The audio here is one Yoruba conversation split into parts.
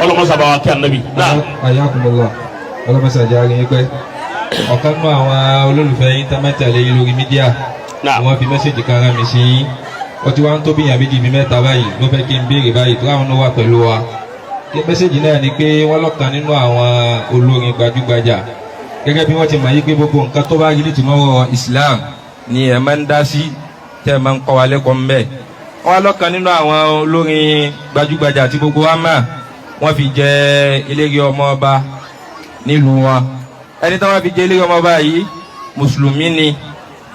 ọlọ́mọsàbà wa kí ànábì. ayakumullah ọlọ́mọsàjà rí pẹ́ ọ̀kan nínú àwọn olólùfẹ́ yín tá mẹ́ta lé lórí mídíà wọ́n fi mẹ́sẹ̀jì kan rán mi sí yín ó ti wá ń tó bí yàn méjì bí mẹ́ta báyìí ló fẹ́ kí n béèrè báyìí tó àwọn náà wà pẹ̀lú wa kí mẹ́sẹ̀jì náà ni pé wọ́n lọ́kàn nínú àwọn olórin gbajúgbajà gẹ́gẹ́ bí wọ́n ti mọ̀ yí pé gbogbo nǹkan tó bá rí ní tìmọ̀rọ̀ Islam ni ẹ̀ máa ń dá sí tẹ́ ẹ̀ máa ń kọ́ wa lẹ́kọ̀ọ́ mbẹ́ wọ́n lọ́kàn nínú àwọn olórin gbajúgbajà tí gbogbo wa mọ̀ wọ́n fi jẹ eléré ọmọ ọba nílùú wọn ẹni tí wọ́n fi jẹ eléré ọmọ ọba yìí mùsùlùmí ni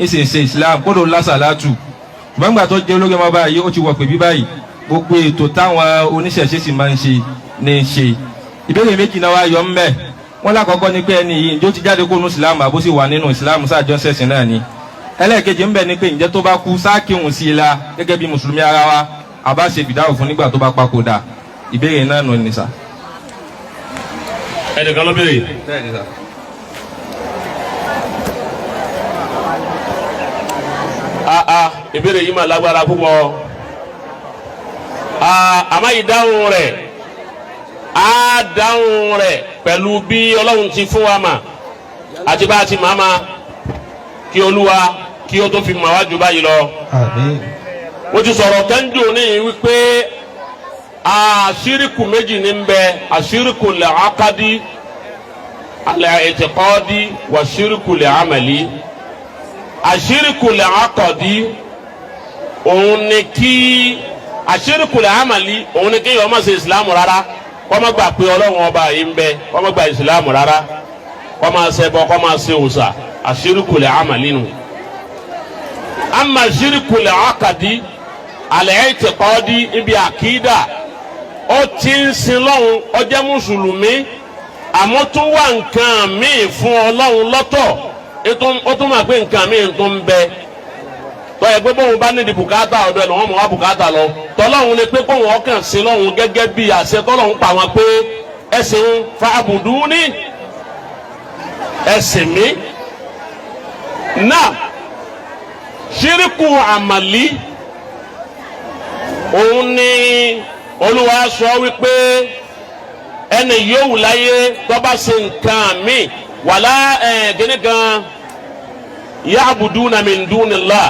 ìsìnsẹ Islam kódò lásàlátù gbàngbà tó jẹ olórí ọmọ ọba yìí ó ti wọ pé bí báyìí gbogbo ètò táwọn oníṣẹ̀ṣe sì máa ń ṣe ní í ṣe ìbéèrè méjì náà wá yọ ń bẹ wọn lákọ̀ọ́kọ́ ní pé ẹni yìí ǹjẹ́ ó ti jáde kó nu Islam àbó sì wà nínú Islam sáàjọ ṣẹ̀sìn náà ni ẹlẹ́ẹ̀kejì ń bẹ ní pé ǹjẹ́ tó bá kú sáàkìhùn sí i la gẹ́gẹ́ bí mùsùlùmí ara wa àbá ṣe fìdáwò fún nígbà tó bá papòdà ìbéèrè náà nù ní sà. ẹnìkan ló béèrè. bẹ́ẹ̀ ni sà. ìbéèrè yìí mà lágbára púpọ̀ àmọ́ ìdáhùn rẹ̀ á dáhùn rẹ̀ pẹ̀lú bí Ọlọ́run ti fún wa mà àti bá a ti máa ma kí Olúwa kí ó tó fi mà wá jù báyìí lọ. àmín. mo ti sọ̀rọ̀ kẹ́ńdù ní wípé àṣírìkù méjì ní ń bẹ àṣírìkù lè ákádì alẹ́ ètìkọ́dì wà ṣírìkù lè àmàlí. àṣírìkù lè ákọ̀dì òun ni kí àṣírìkù lè àmàlí òun ni kí yọ̀ọ́ má ṣe ìsìlámù rárá kọ́ má gbà pé Ọlọ́run ọba yìí ń bẹ kọ́ má gbà ìsìlámù rárá kọ́ má ṣẹbọ kọ́ má ṣe òòṣà àṣírìkù lè àmàlí nù. àmà àṣírìkù lè ákàdì alẹ́ ètìkọ́dì ibi àkídà ó ti ń sin lọ́hùn ó jẹ́ mùsùlùmí àmọ́ tún wà nǹkan míì fún Ọlọ́run lọ́tọ̀ ó tún máa pé nǹkan míì tó ń bẹ tọ́ ẹ pé bóun bá nídìí bùkátà ọ̀dọ̀ ẹ̀ lọ́wọ́ mọ̀ wá bùkátà lọ tọ́lọ́hún lè pé kóun ọkàn sin lọ́hùn gẹ́gẹ́ bí àṣẹ tọ́lọ́hún pa wọn pé ẹ̀sìn fa abuduni ẹ̀sìn mi náà ṣíríkù àmàlí òun ni Olúwa sọ wípé ẹni yóò láyé tó bá ṣe nǹkan mi wàlá gẹ́gẹ́ gan ya'buduna min dunillah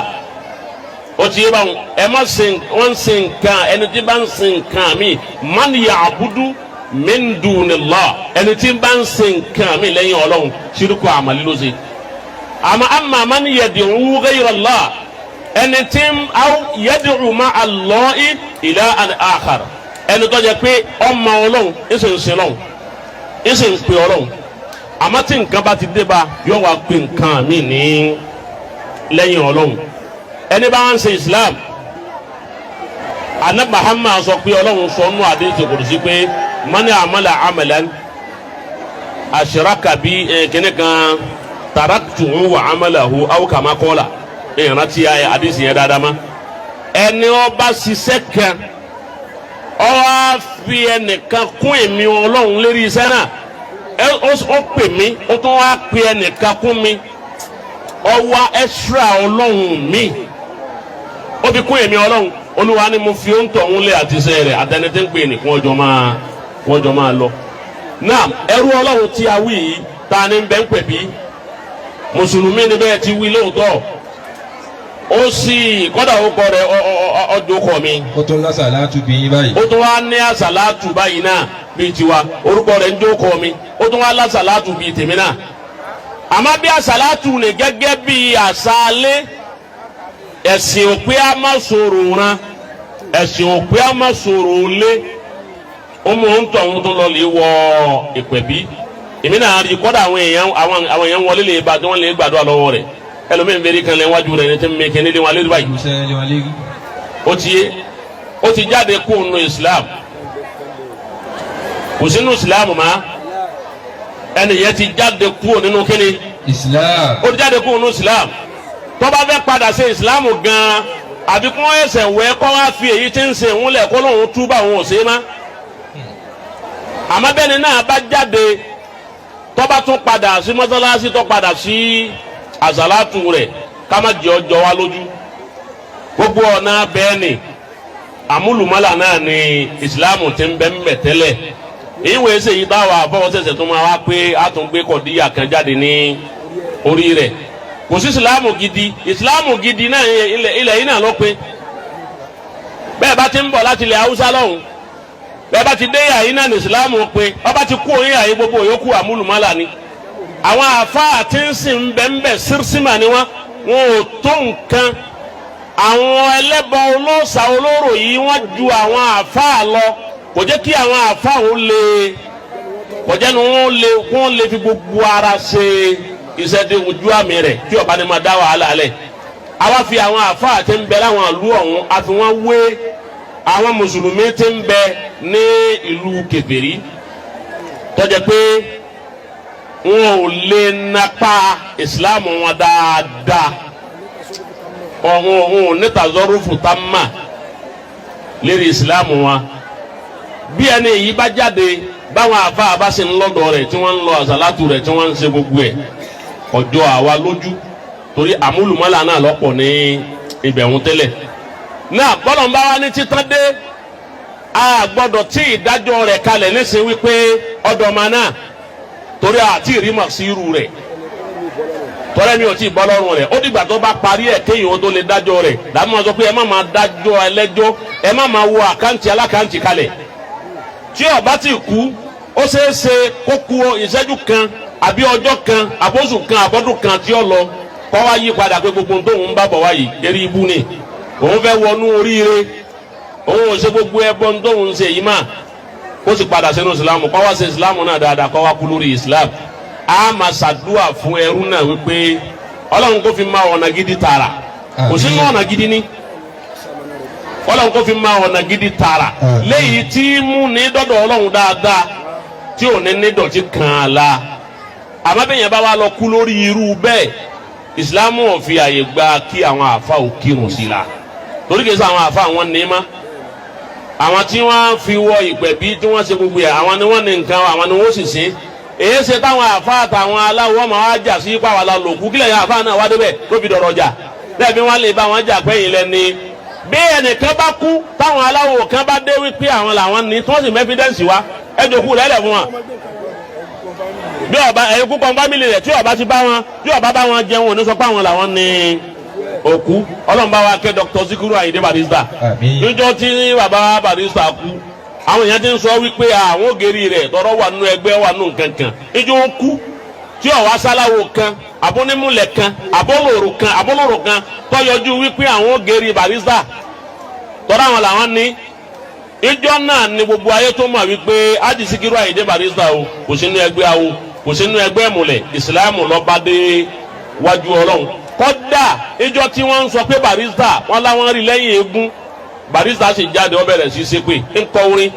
o ti yé ba ẹ má ṣe wọ́n ṣe nǹkan ẹni tí bá ń ṣe nǹkan mi man ya'budu min dunillah ẹni tí bá ń ṣe nǹkan mi lẹ́yìn Ọlọ́run ṣírùkù àmàlí ló ṣe amma man yad'u ghayra Allah ẹni tí yad'u ma'a Allahi ilahan akhar ẹni tó jẹ́ pé ọmọ Ọlọ́run ẹsẹ̀ ń sin lọ́hùn ẹsẹ̀ ń pè Ọlọ́run àmọ́ tí nǹkan bá ti dé bá yóò wá pé nǹkan mi ní lẹ́yìn Ọlọ́run ẹni bá ń ṣe Islam Ànábì Muhammad sọ pé Ọlọ́run sọ nù àdéhùn kùdùsí pé mani amala amalan ashraka bi kíní kan taraktuhu wa amalahu aw kama qala ìrántí ayé àdéhùn yẹn dáadáa ma ẹni ó bá ṣiṣẹ́ kan ó wá fi ẹnìkan kún èmi Ọlọ́run lérí iṣẹ́ náà ó pè mí ó tún wá pe ẹnìkan kún mi ó wá extra Ọlọ́run mi ó fi kún èmi Ọlọ́run Olúwa ni mo fi ó ń tọ̀ ń lé àti iṣẹ́ rẹ̀ àtẹnití ń pè ní wọ́n jọ máa lọ. náà ẹrú Ọlọ́run tí a wí yìí ta ni ń bẹ́ ń pè bí mùsùlùmí ni bẹ́ẹ̀ ti wí lóòótọ́ ó sì kọ́dà ó kọ́ rẹ̀ ọjọ́ kọ́ mi. ó tún lásàlátù bí yín báyìí. ó tún wá ní àsàlátù báyìí náà bíi tiwa orúkọ rẹ̀ ń jó kọ́ mi ó tún wá lásàlátù bíi tèmi náà. àmọ́ bí àsàlátù ní gẹ́gẹ́ bíi àsálẹ́ ẹ̀sìn òpé a má sọ̀rọ̀ ran ẹ̀sìn òpé a má sọ̀rọ̀ lé ó mú ń tọ̀ ń tún lọ lè wọ ìpẹ̀bí èmi náà rí kọ́dà àwọn èèyàn wọlé lè bá tí wọ́n lè gbàdúrà lọ́wọ́ rẹ̀ ẹlòmíín bẹ́ẹ̀ kan lẹ́ wájú rẹ̀ ní tí mi kẹ́ ní wọn alẹ́ báyìí ó ti jáde kó nu Islam kò sínú Islam ma ẹni yẹn ti jáde kó nínú kíni Islam ó ti jáde kó nu Islam tó bá fẹ́ padà sí Islam gan àbí kó ẹsẹ̀ wẹ́ kó wá fi èyí tí ń ṣe òun lẹ̀ kó lóun túbà òun ò ṣe é má àmọ́ bẹ́ẹ̀ ni náà bá jáde tó bá tún padà sí mọ́sálásí tó padà sí àsàlátù rẹ̀ ká má jẹ́ ọjọ́ wa lójú gbogbo ọ̀nà bẹ́ẹ̀ ni àmúlùmọ́là náà ni ìsìláàmù ti ń bẹ ń bẹ tẹ́lẹ̀ èyí wòye ṣe yìí táwa àfọwọ́sẹ̀sẹ̀ tó máa wá pé a tún gbé kọ̀díyà kan jáde ní orí rẹ̀ kò sí ìsìláàmù gidi náà ilẹ̀ yìí náà ló pé bẹ́ẹ̀ bá ti ń bọ̀ láti ilẹ̀ haúsá lọ́hùn bẹ́ẹ̀ bá ti dé yàrá yìí náà ní ìsìláàmù pé ọba ti kú òyìn àyè gbogbo òyòkù àmúlùmálà ni àwọn àfáà tí ń sìn bẹ́ẹ̀ sírísímà ni wọn ò tó nǹkan àwọn ẹlẹ́bọ olóòṣà olóró yìí wọ́n ju àwọn àfáà lọ kò jẹ́ kí àwọn àfáà ò lè kò jẹ́ ni wọ́n lè fi gbogbo ara ṣe iṣẹ́ dé ojú àmì rẹ̀ tí ọba ni máa dá wàhálà lẹ̀ àwa fi àwọn àfáà tí ń bẹ láwọn ìlú ọ̀hún a fi wọ́n wé àwọn mùsùlùmí tí ń bẹ ní ìlú kèfèrí tó jẹ́ pé wọn ò lè napa ìsìláàmù wọn dáadáa ọ̀hún nítazọ́rùfù tá mà lérí ìsìláàmù wọn bí ẹni èyí bá jáde báwọn àfáà bá ṣe ń lọ́dọ̀ rẹ̀ tí wọ́n ń lọ àsàlátù rẹ̀ tí wọ́n ń ṣe gbogbo ẹ̀ ọjọ́ àwa lójú torí àmúlùmọ́là náà lọ́pọ̀ ní ibẹ̀hún tẹ́lẹ̀ náà bọ́lọ̀ ń bá wa ní títán dé a gbọ́dọ̀ tí ìdájọ́ rẹ̀ kalẹ̀ nísìnyí wípé ọ̀dọ̀mọ náà torí àti ìrímọ̀ sí irú rẹ̀ tọ́lẹ́ mi ò tí ì bọ́ lọ́rùn rẹ̀ ó dìgbà tó bá parí ẹ̀ kéèyàn ó tó lè dájọ́ rẹ̀ dàmú sọ pé ẹ má máa dájọ́ ẹlẹ́jọ́ ẹ má máa wo àkáǹtì alákáǹtì kalẹ̀ tí ó bá ti kú ó ṣeé ṣe kó kú ìṣẹ́jú kan àbí ọjọ́ kan àbóṣù kan àbọ́dún kan tí ó lọ kọ́ wá yí padà pé gbogbo tóun ń bá bọ̀ wáyìí eré ibú ni òun fẹ́ wọnú oríire òun ò ṣe gbogbo ẹbọ tóun ń ṣe yìí mà kó sì padà sínú ìsìlámù kọ́ wá ṣe ìsìlámù náà dáadáa kọ́ wá kú lórí ìsìlámù a máa ṣàdúrà fún ẹrú náà wípé ọlọ́run kò fi máa ọ̀nà gidi tààrà kò sínú ọ̀nà gidi ní ọlọ́run kò fi máa ọ̀nà gidi tààrà léyìí tí mú ní dọ́dọ̀ ọlọ́run dáadáa tí ò ní dọ̀tí kan án la àmọ́ bẹ́ẹ̀ yẹn bá wà lọ kú lórí irú bẹ́ẹ̀ ìsìlámù ò fi àyè gba kí àwọn àfa ò kírun sí la torí kìí sọ àwọn àfa àwọn ní ma àwọn tí wọ́n fi wọ ìpẹ̀bí tí wọ́n ṣe gbogbo yẹn àwọn ni wọ́n ní nǹkan àwọn ni wọ́n sì ṣe èyí ṣe táwọn àfa àtàwọn aláwọ̀ máa wá jà sí ipa wà lálòkù kílẹ̀ yẹn àfa náà wá débẹ̀ tó fi dọ̀rọ̀ jà lẹ́ẹ̀bí wọ́n lè bá wọn jà pẹ́yìn lẹ́ni bí ẹnìkan bá kú táwọn aláwọ̀ kan bá dé wípé àwọn làwọn ní tí wọ́n sì mẹ́fídẹ́ǹsì wá ẹ jòkó lẹ́lẹ̀ fún wọn bí ọba ẹ̀yin púpọ̀ fámìlì rẹ̀ tí ọba ti bá wọn bí ọba bá wọn jẹun òní sọ pé àwọn làwọn ní òkú ọlọ́mùbá wa kẹ́ Dr. Sikiru Ayinde Barrister níjọ́ tí bàbá Barrister kú àwọn èèyàn ti ń sọ wípé àwọn ògèrè rẹ̀ tọrọ wà nínú ẹgbẹ́ wà nínú nǹkankan níjọ́ ń kú tí ọ̀wá sáláwo kan abónímúlẹ̀ kan abólòrò kan tọ́yọjú wípé àwọn ògèrè Barrister tọrọ àwọn làwọn ní ìjọ náà ni gbogbo ayé tó mọ̀ wípé Haji Sikiru Ayinde Barrister o kò sínú ẹgbẹ́ awo kò sínú ẹgbẹ́ ìmùlẹ̀ ìsìlámù lọ́ba dé wájú ọlọ́run kọ́dà ìjọ tí wọ́n ń sọ pé Barrister wọ́n láwọn rí lẹ́yìn eégún Barrister sì jáde ó bẹ̀rẹ̀ sí ṣépè ń kọ orin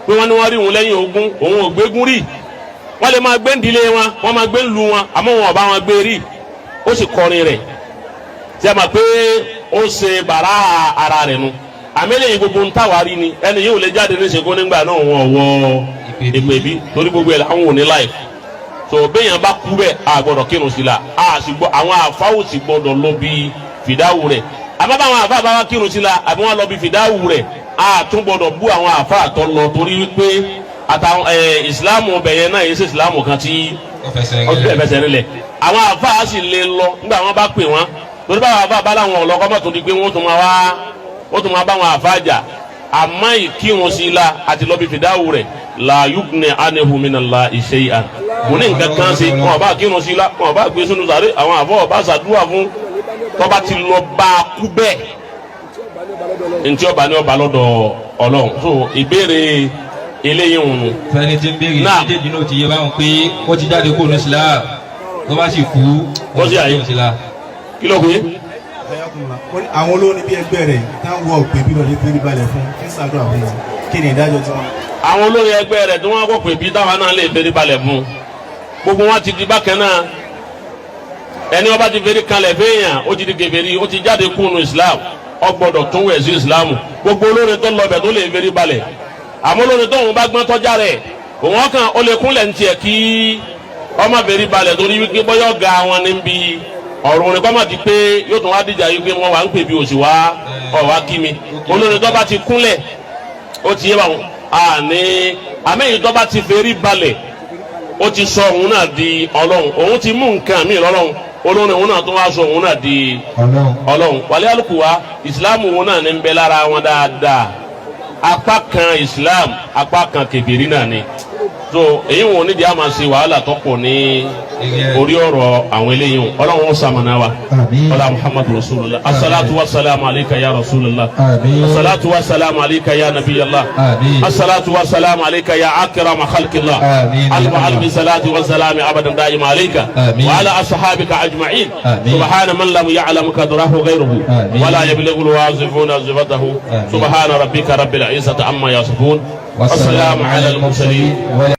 pé wọ́n ní wọ́n rí òun lẹ́yìn ogun òun ò gbégún rí wọ́n lè máa gbé ndílé wọn wọ́n máa gbé lu wọn àmọ́ wọn ò bá wọn gbé rí ó sì kọrin rẹ̀ tí a mọ̀ pé ó ṣe bàrà ara rẹ̀ nu àmẹ́lẹ̀ yìí gbogbo ń tàwárí ni ẹni yóò lè jáde ní ṣègùn nígbà náà wọn wọ ìpèbí torí gbogbo ẹ̀ làwọn ò ní láì tó béèyàn bá kú bẹ́ẹ̀ a gbọ́dọ̀ kírun sí la a sì gbọ́ àwọn àfáwò sì gbọ́dọ̀ lọ bí fìdáwù rẹ̀ àmọ́ báwọn àfáà bá wá kírun sí la àbí wọ́n lọ bí fìdáwù rẹ̀ a tún gbọ́dọ̀ bú àwọn àfáà tó lọ torí wípé àtàwọn ìsìláàmù bẹ̀yẹn náà yìí sí ìsìláàmù kan tí ọdún ẹ̀fẹsẹ̀ nílẹ̀ àwọn àfáà sì lè lọ nígbà wọn bá pè wọn torí báwọn àfáà bá láwọn ọlọ́kọ́ mọ̀ tó di pé wọ́n tún máa bá wọn àfáàjà àmọ́ ìkírun sí la àti lọ́bi fìdáwù rẹ̀ la yugni anihu minallahi shay'an mo ní nǹkan kan ṣe wọn ọba kírun sí la wọn ọba gbé sínú sàré àwọn àfọ ọba ṣàdúrà fún tọba ti lọ bá a kú bẹ́ẹ̀ ntí ọba ní ọba lọ́dọ̀ Ọlọ́run so ìbéèrè eléyìí ń. fẹ́ni tí ń béèrè méjèèjì náà ti yẹ báwọn pé wọ́n ti jáde kó ní sílá tó bá sì kú wọ́n sì àyè kí ló pé. àwọn olórin bí ẹgbẹ́ rẹ̀ táwọn wọ òpè bí lọ́dẹ pé níbalẹ̀ fún kíṣàdúrà fún wọn kí ni ìdájọ́ tí wọ́n. àwọn olórin ẹgbẹ́ rẹ̀ tí wọ́n wọ pé bí táwọn náà lè fẹ́rí balẹ̀ fún gbogbo wọn ti di bákan náà ẹni wọn bá ti fẹ́rí kalẹ̀ fẹ́yàn ó ti di kèfèrí ó ti jáde kúnnù Islam ó gbọ́dọ̀ tún wẹ̀ sí Islam gbogbo olórin tó lọ bẹ̀ tó lè fẹ́rí balẹ̀ àmọ́ olórin tó òun bá gbọ́n tọ́já rẹ̀ òun kan ó lè kúnlẹ̀ ní tiẹ̀ kí ọmọ fẹ́rí balẹ̀ torí wípé bọ́yọ̀ ga wọn níbi ọ̀rọ̀ orin kọ́ mọ̀ di pé yóò tún wá dìjà yìí pé wọ́n wà ń pè bí òsì wá ọ̀ wá kí mi olórin tó bá ti kúnlẹ̀ ó ti yé báwọn a ní àmẹ́yìn tó bá ti fẹ́rí balẹ̀ ó ti sọ òun náà di ọlọ́run òun ti mú nǹkan mi lọ́lọ́run olórin òun náà tó wá sọ òun náà di ọlọ́run wàlẹ́ àlùkùwà ìsìláàmù òun náà ní ń bẹ lára wọn dáadáa apá kan ìsìláàmù apá kan kèfèrí náà ni so èyí wọn ò ní di àmà ṣe wàhálà tó pọ̀ ní orí ọ̀rọ̀ àwọn eléyìí ọlọ́run ó sàmànà wa ọlá muhammadu rasulillah asalatu wa salamu alayka ya rasulillah asalatu wa salamu alayka ya nabiyallah asalatu wa salamu alayka ya akrama khalqillah almu'allim salatu wa salamu abadan daima alayka wa ala ashabika ajma'in subhana man lam ya'lam qadrahu ghayruhu wa la yablughu alwazifuna zifatahu subhana rabbika rabbil izzati amma yasifun wa salamu ala al-mursalin